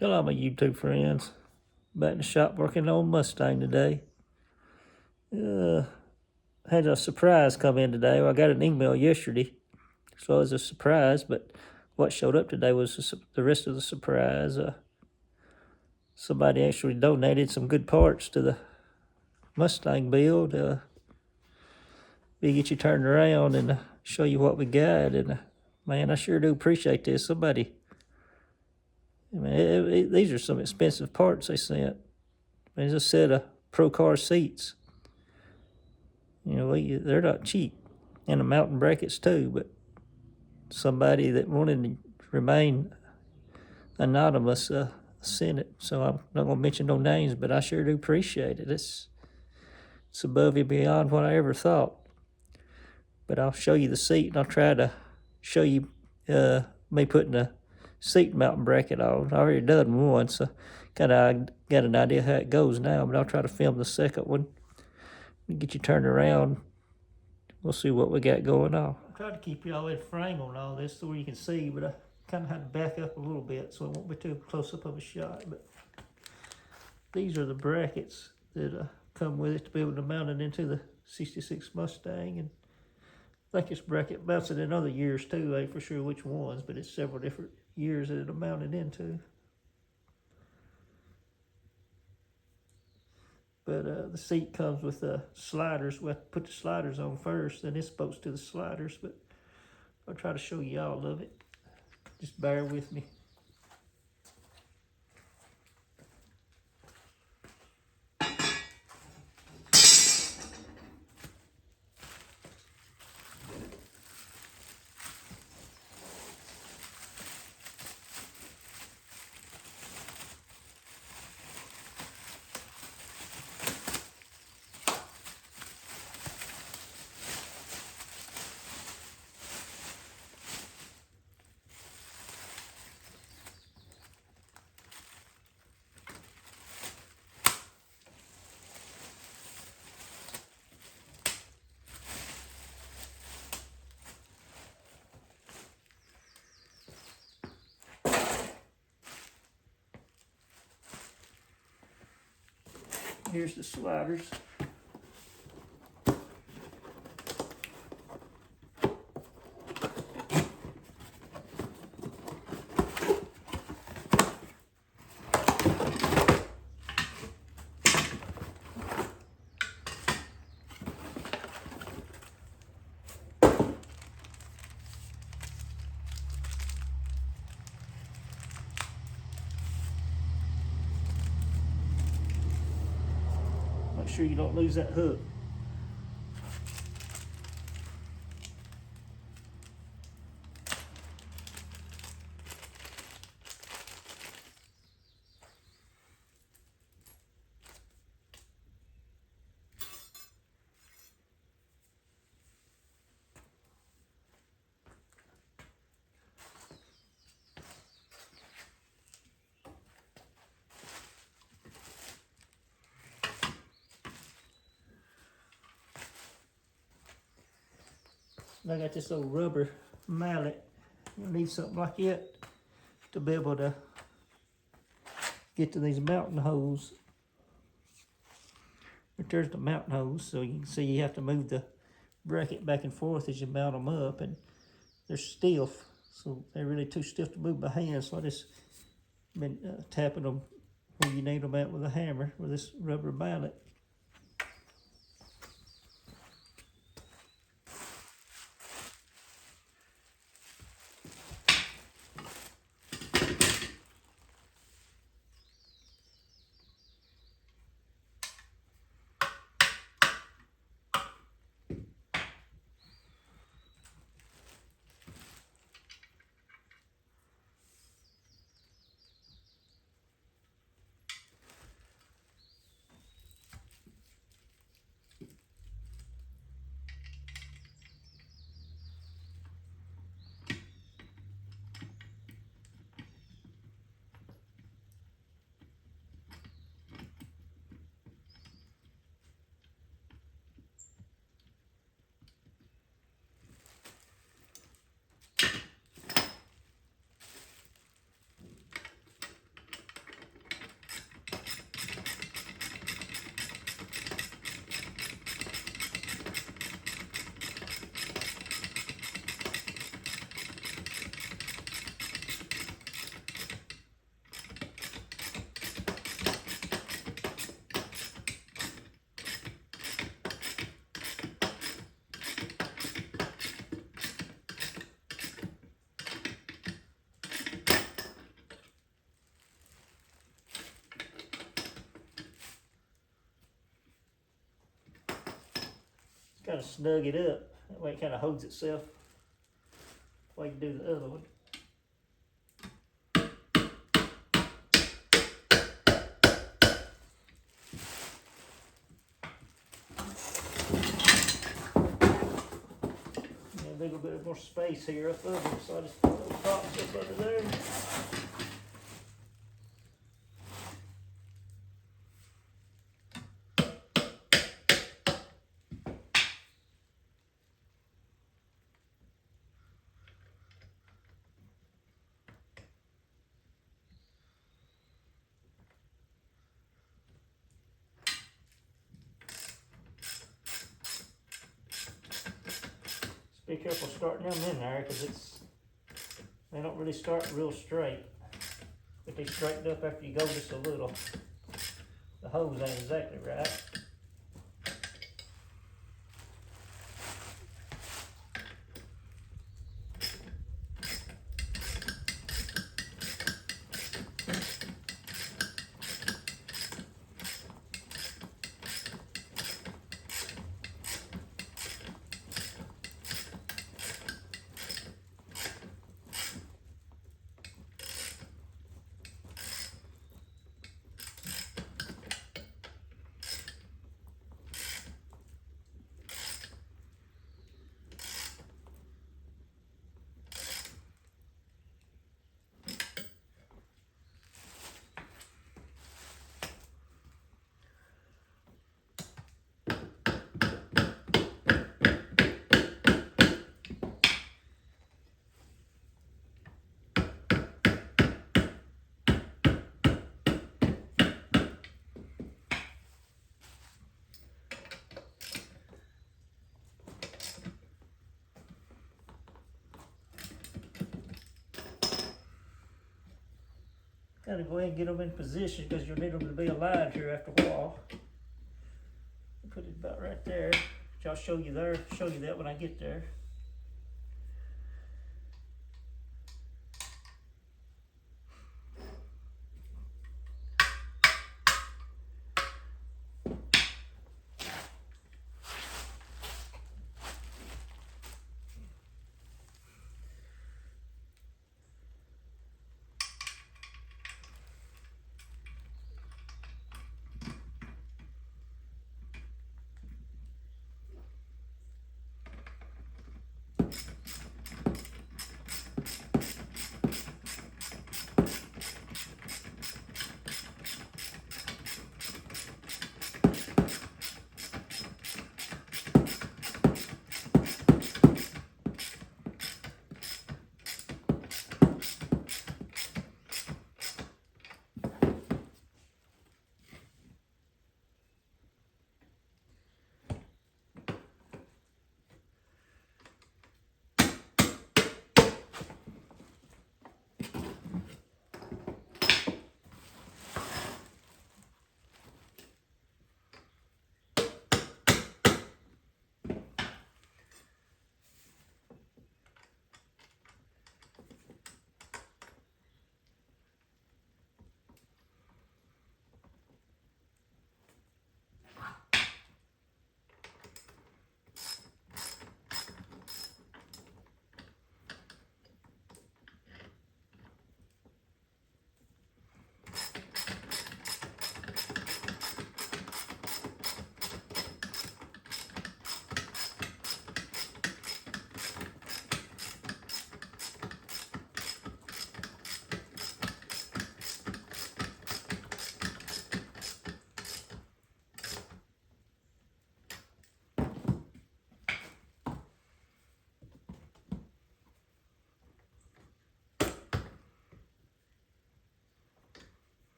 Hello, my YouTube friends. Back in the shop working on Mustang today. Had a surprise come in today. Well, I got an email yesterday, so it was a surprise. But what showed up today was the rest of the surprise. Somebody actually donated some good parts to the Mustang build. We get you turned around and show you what we got. And man, I sure do appreciate this. Somebody, I mean, these are some expensive parts they sent. There's a set of Pro Car seats. You know, they're not cheap. And the mountain brackets too, but somebody that wanted to remain anonymous sent it. So I'm not going to mention no names, but I sure do appreciate it. It's above and beyond what I ever thought. But I'll show you the seat, and I'll try to show you me putting a seat mountain bracket on. I already done one, so kind of got an idea how it goes now, but I'll try to film the second one. Get you turned around. We'll see what we got going on. I'm trying to keep y'all in frame on all this so you can see, but I kind of had to back up a little bit so it won't be too close up of a shot. But these are the brackets that come with it to be able to mount it into the 66 Mustang. And I think this bracket mounts it in other years too. I ain't for sure which ones, but it's several different years that it'll mount it into. But the seat comes with sliders. We have to put the sliders on first, then it's supposed to the sliders. But I'll try to show you all of it. Just bear with me. Here's the sliders. Make sure you don't lose that hook. And I got this old rubber mallet. You need something like it to be able to get to these mountain holes. But there's the mountain holes, so you can see you have to move the bracket back and forth as you mount them up, and they're stiff, so they're really too stiff to move by hand. So I just been tapping them where you need them out with a hammer with this rubber mallet. kind of snug it up. That way it kind of holds itself the way you do the other one. A little bit more space here up over, so I just put a little box up under there. Be careful starting them in there, because they don't really start real straight. But they straighten up after you go just a little. The hose ain't exactly right. Gotta go ahead and get them in position, because you'll need them to be aligned here after a while. Put it about right there, which I'll show you that when I get there.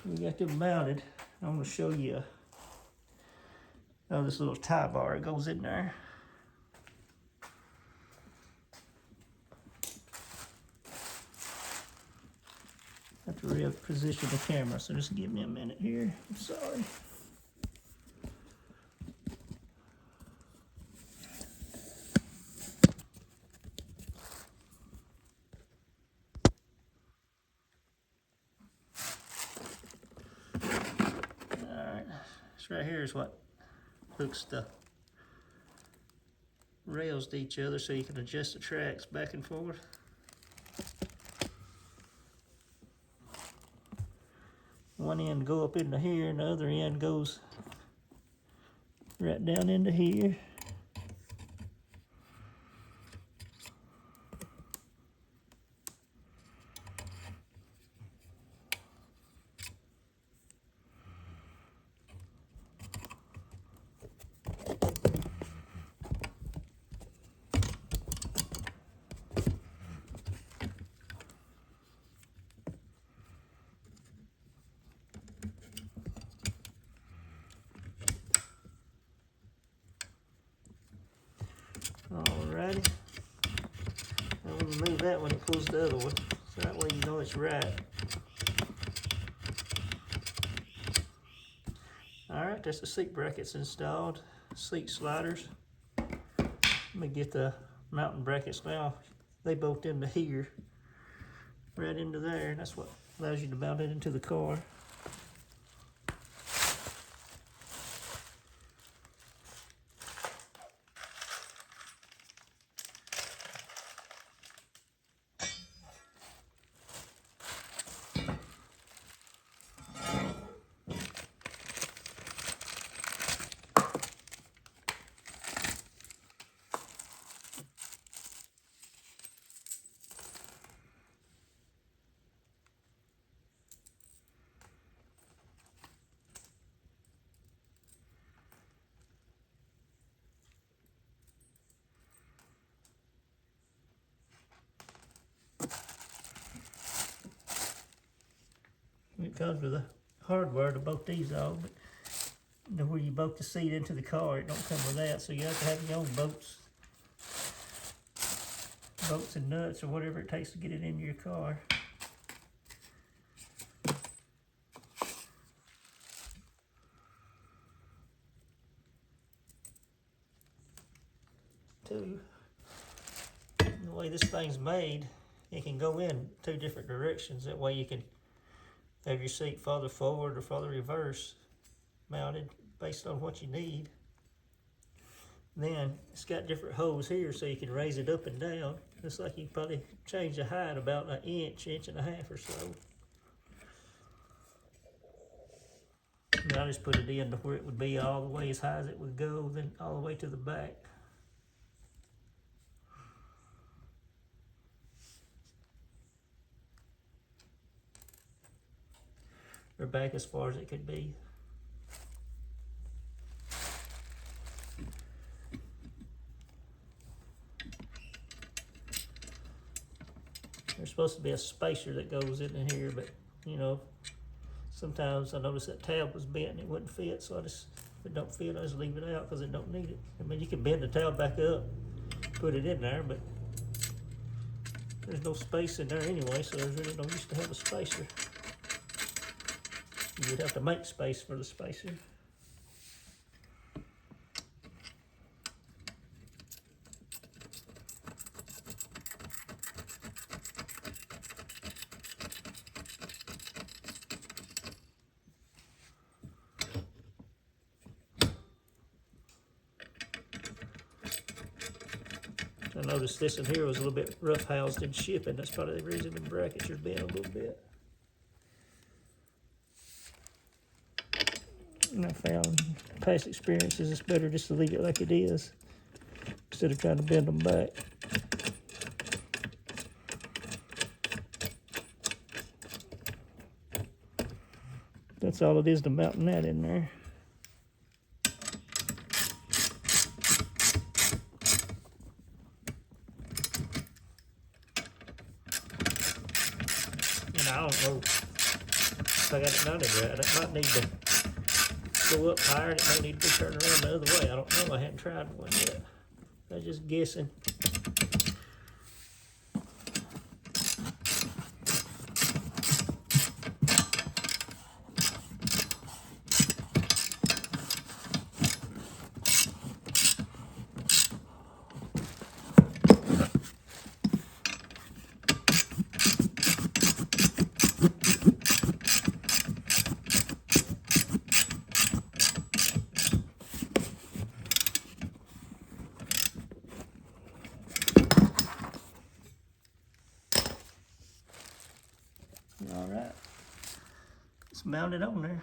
We got them mounted. I'm going to show you this little tie bar goes in there. Have to reposition the camera, so just give me a minute here. I'm sorry. Alright, this right here is what hooks the rails to each other so you can adjust the tracks back and forth. One end go up into here and the other end goes right down into here. Alrighty. Now we'll remove that when it pulls the other one, so that way you know it's right. Alright, that's the seat brackets installed. Seat sliders. Let me get the mounting brackets now. They bolt into here, right into there, and that's what allows you to mount it into the car. It comes with the hardware to bolt these on, but you know, where you bolt the seat into the car, it don't come with that, so you have to have your own bolts and nuts or whatever it takes to get it into your car. Two, the way this thing's made, it can go in two different directions. That way you can have your seat farther forward or farther reverse mounted based on what you need. Then it's got different holes here so you can raise it up and down. Looks like you can probably change the height about an inch, inch and a half or so. And I just put it in to where it would be all the way as high as it would go, then all the way to the back. Or back as far as it could be. There's supposed to be a spacer that goes in here, but you know, sometimes I noticed that tab was bent and it wouldn't fit, so if it don't fit, I just leave it out because it don't need it. I mean, you can bend the tab back up, put it in there, but there's no space in there anyway, so there's really no use to have a spacer. You'd have to make space for the spacer. I noticed this in here was a little bit rough housed in shipping. That's probably the reason the brackets are bent a little bit. And I found past experiences it's better just to leave it like it is instead of trying to bend them back. That's all it is to mounting that in there. And I don't know if I got it mounted right. It might need to go up higher, and it may need to be turned around the other way. I don't know. I hadn't tried one yet. I'm just guessing. All right, it's mounted on there.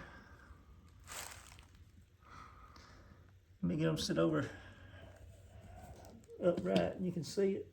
Let me get them sit over upright and you can see it.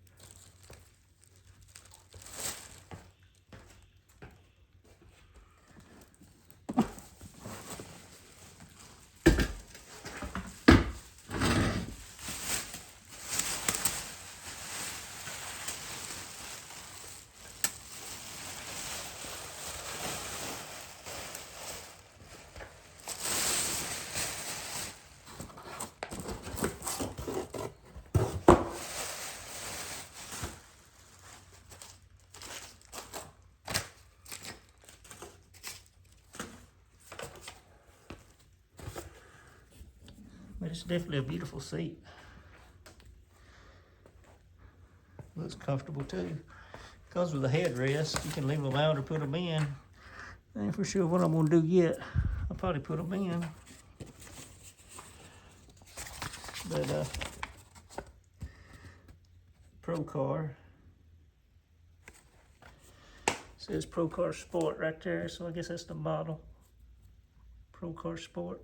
But it's definitely a beautiful seat. Looks comfortable too. Because with the headrest, you can leave them out or put them in. I ain't for sure what I'm gonna do yet. I'll probably put them in. But Pro Car. Says Pro Car Sport right there, so I guess that's the model. Pro Car Sport.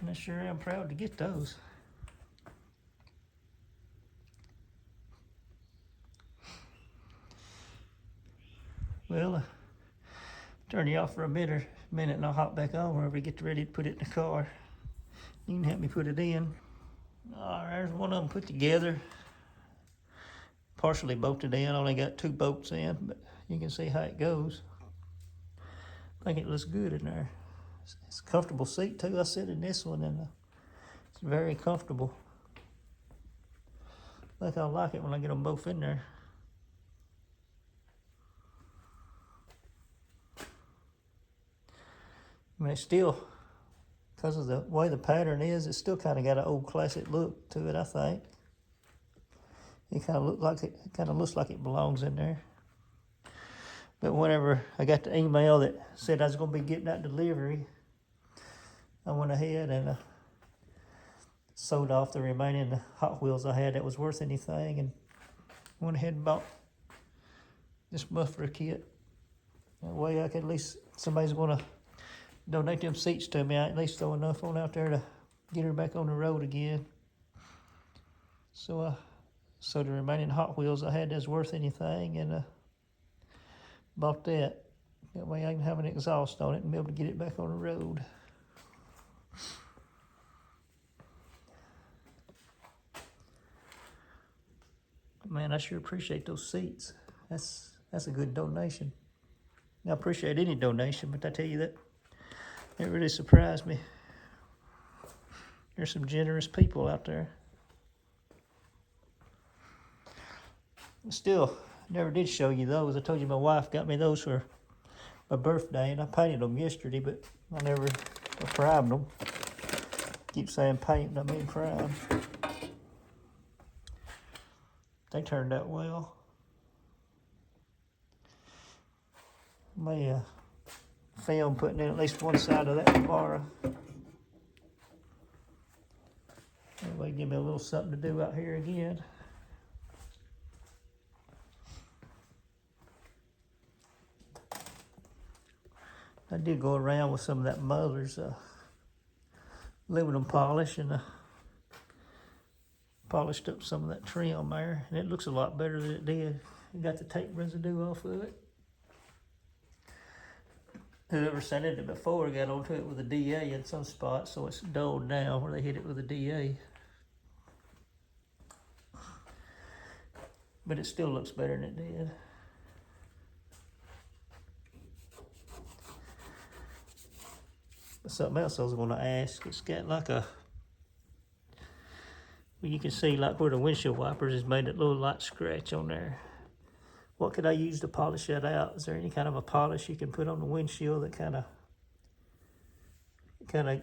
And I sure am proud to get those. Well, turn you off for a minute and I'll hop back on whenever we get ready to put it in the car. You can help me put it in. All right, there's one of them put together. Partially bolted in, only got 2 bolts in, but you can see how it goes. I think it looks good in there. It's a comfortable seat too. I sit in this one and it's very comfortable. I think I'll like it when I get them both in there. I mean, it's still, because of the way the pattern is, it's still kind of got an old classic look to it, I think. It kind of looks like it belongs in there. But whenever I got the email that said I was going to be getting that delivery, I went ahead and sold off the remaining Hot Wheels I had that was worth anything, and went ahead and bought this muffler kit. That way I could at least, somebody's going to donate them seats to me, I at least throw enough on out there to get her back on the road again. So the remaining Hot Wheels I had that's worth anything, and bought that. That way I can have an exhaust on it and be able to get it back on the road. Man, I sure appreciate those seats. That's a good donation. I appreciate any donation, but I tell you that it really surprised me. There's some generous people out there. Still, never did show you those. I told you my wife got me those for my birthday, and I painted them yesterday, but I never primed them. Keep saying paint, I mean prime. They turned out well. May film putting in at least one side of that tomorrow. Anyway, give me a little something to do out here again. I did go around with some of that Mother's aluminum polish and polished up some of that trim there, and it looks a lot better than it did. It got the tape residue off of it. Whoever sanded it before got onto it with a DA in some spots, so it's dulled down where they hit it with a DA. but it still looks better than it did. But something else I was gonna ask, it's got like a, well, you can see like where the windshield wipers has made a little light scratch on there. What could I use to polish that out? Is there any kind of a polish you can put on the windshield that kind of,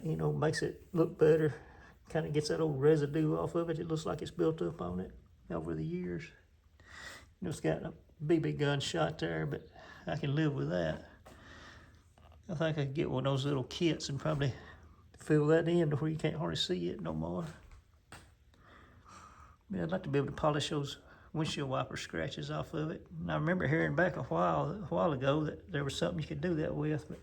you know, makes it look better? Kind of gets that old residue off of it. It looks like it's built up on it over the years. You know, it's got a BB gun shot there, but I can live with that. I think I could get one of those little kits and probably fill that in to where you can't hardly see it no more. Yeah, I'd like to be able to polish those windshield wiper scratches off of it. And I remember hearing back a while ago that there was something you could do that with, but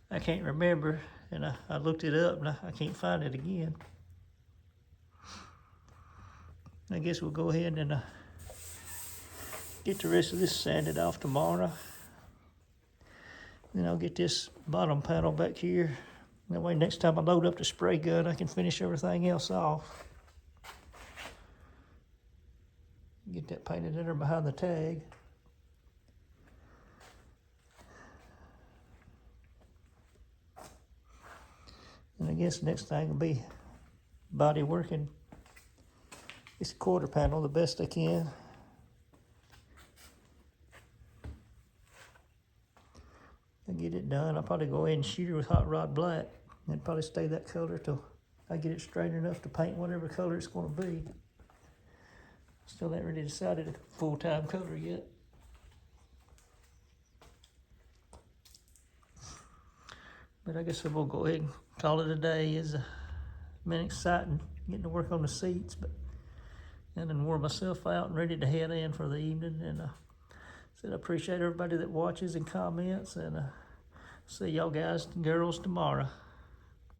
I can't remember. And I looked it up and I can't find it again. I guess we'll go ahead and get the rest of this sanded off tomorrow. Then I'll get this bottom panel back here. That way next time I load up the spray gun, I can finish everything else off. Get that painted in there behind the tag. And I guess next thing will be body working this quarter panel the best I can. I get it done. I'll probably go ahead and shoot her with hot rod black and probably stay that color till I get it straight enough to paint whatever color it's going to be. Still ain't really decided a full-time color yet. But I guess we'll go ahead and call it a day. It's been exciting getting to work on the seats, but I done wore myself out and ready to head in for the evening. And said I appreciate everybody that watches and comments, and see y'all guys and girls tomorrow.